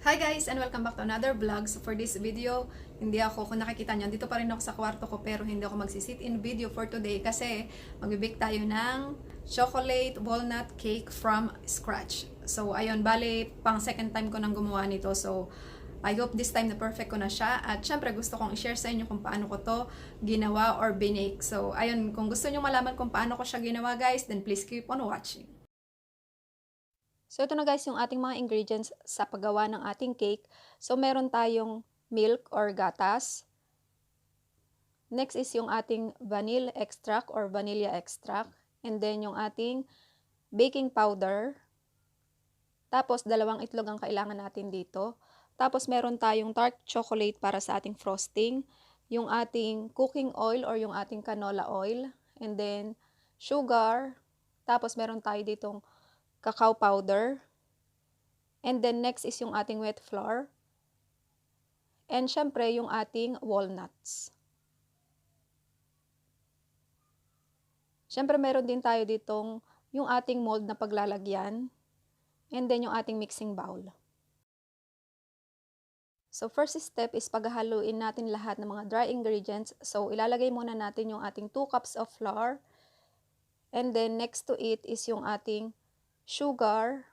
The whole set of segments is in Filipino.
Hi guys and welcome back to another vlog. So for this video, hindi ako, kung nakikita nyo, dito pa rin ako sa kwarto ko pero hindi ako magsisit in video for today kasi magbibake tayo ng chocolate walnut cake from scratch. So ayun, bali pang second time ko nang gumawa nito. So I hope this time na perfect ko na siya. At syempre gusto kong i-share sa inyo kung paano ko to ginawa or binake. So ayun, kung gusto nyo malaman kung paano ko siya ginawa guys, then please keep on watching. So, ito na guys yung ating mga ingredients sa paggawa ng ating cake. So, meron tayong milk or gatas. Next is yung ating vanilla extract or vanilla extract. And then yung ating baking powder. Tapos, 2 itlog ang kailangan natin dito. Tapos, meron tayong dark chocolate para sa ating frosting. Yung ating cooking oil or yung ating canola oil. And then, sugar. Tapos, meron tayo ditong cacao powder. And then next is yung ating wet flour. And syempre yung ating walnuts. Syempre meron din tayo ditong yung ating mold na paglalagyan. And then yung ating mixing bowl. So first step is paghahaluin natin lahat ng mga dry ingredients. So ilalagay muna natin yung ating 2 cups of flour. And then next to it is yung ating sugar.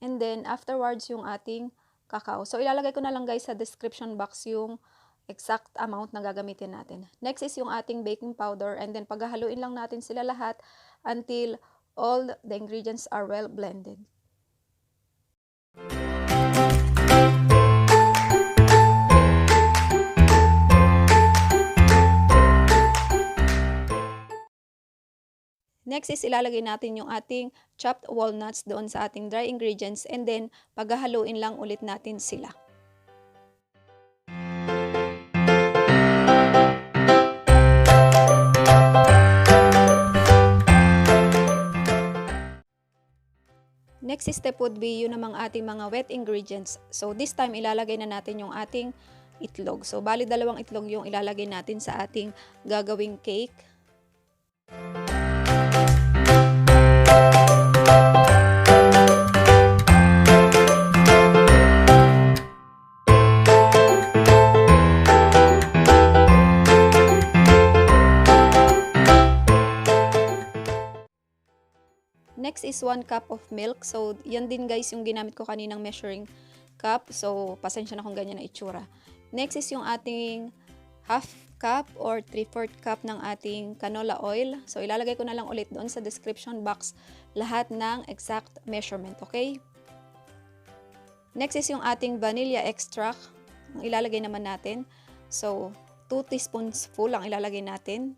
And then afterwards yung ating cacao. So ilalagay ko na lang guys sa description box yung exact amount na gagamitin natin. Next is yung ating baking powder and then paghahaluin lang natin sila lahat until all the ingredients are well blended. Next is ilalagay natin yung ating chopped walnuts doon sa ating dry ingredients and then paghahaluin lang ulit natin sila. Next step would be yun namang ating mga wet ingredients. So this time ilalagay na natin yung ating itlog. So bali 2 itlog yung ilalagay natin sa ating gagawing cake. Next is 1 cup of milk. So, yan din guys yung ginamit ko kaninang measuring cup. So, pasensya na kung ganyan na itsura. Next is yung ating half cup or 3/4 cup ng ating canola oil. So, ilalagay ko na lang ulit doon sa description box lahat ng exact measurement, okay? Next is yung ating vanilla extract. Ang ilalagay naman natin. So, 2 teaspoons full ang ilalagay natin.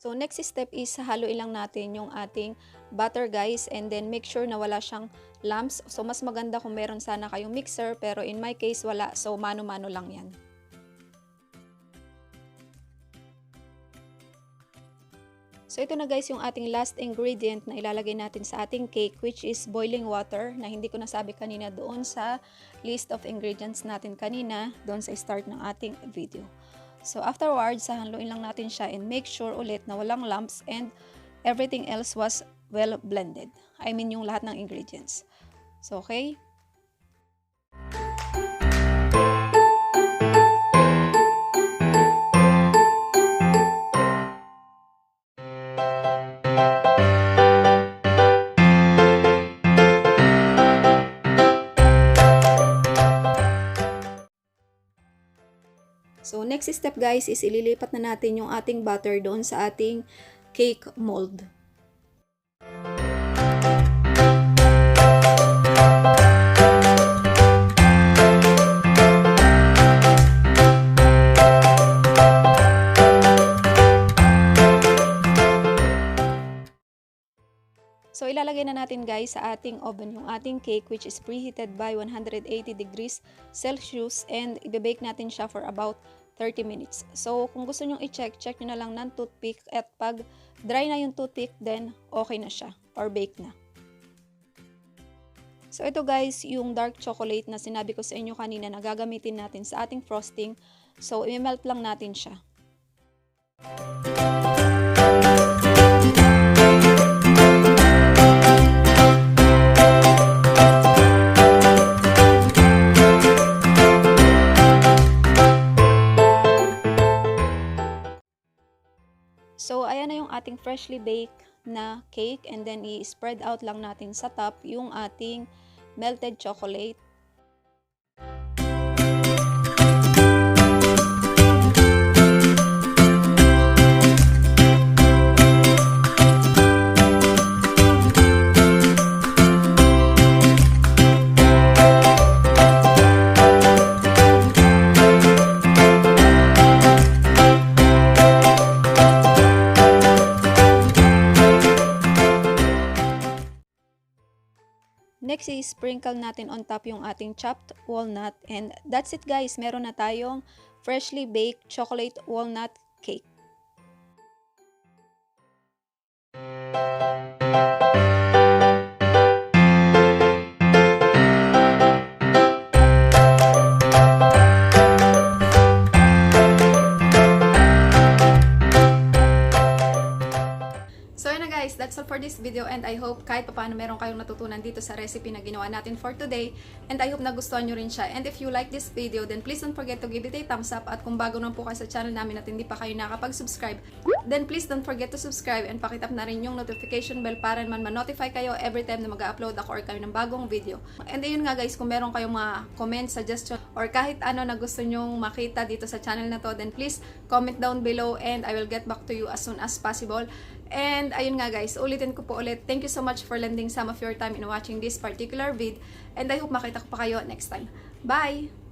So, next step is haluin lang natin yung ating butter guys and then make sure na wala siyang lumps. So, mas maganda kung meron sana kayong mixer pero in my case wala. So, mano-mano lang yan. So, ito na guys yung ating last ingredient na ilalagay natin sa ating cake which is boiling water na hindi ko nasabi kanina doon sa list of ingredients natin kanina doon sa start ng ating video. So, afterwards, haluin lang natin siya and make sure ulit na walang lumps and everything else was well blended. I mean, yung lahat ng ingredients. So, okay? So, next step guys is ililipat na natin yung ating butter doon sa ating cake mold. So, ilalagay na natin guys sa ating oven yung ating cake which is preheated by 180 degrees Celsius and i-bake natin siya for about 30 minutes. So, kung gusto nyong i-check, check nyo na lang ng toothpick at pag dry na yung toothpick, then okay na siya or bake na. So, ito guys, yung dark chocolate na sinabi ko sa inyo kanina na gagamitin natin sa ating frosting. So, i-melt lang natin siya. So, ayan na yung ating freshly baked na cake, and then i-spread out lang natin sa top yung ating melted chocolate. Next is sprinkle natin on top yung ating chopped walnut, and that's it guys, meron na tayong freshly baked chocolate walnut cake. So yun na guys, that's all for this video, and I hope kahit paano meron kayong natutunan dito sa recipe na ginawa natin for today, and I hope nagustuhan nyo rin siya. And if you like this video, then please don't forget to give it a thumbs up, at kung bago naman po kayo sa channel namin at hindi pa kayo nakapag-subscribe, then please don't forget to subscribe and pakitap na rin yung notification bell para naman ma-notify kayo every time na mag-upload ako or kayo ng bagong video. And ayun nga guys, kung meron kayong mga comment, suggestion, or kahit ano na gusto nyong makita dito sa channel na to, then please comment down below and I will get back to you as soon as possible. And ayun nga guys, ulitin ko po ulit, thank you so much for lending some of your time in watching this particular vid, and I hope makita ko pa kayo next time. Bye!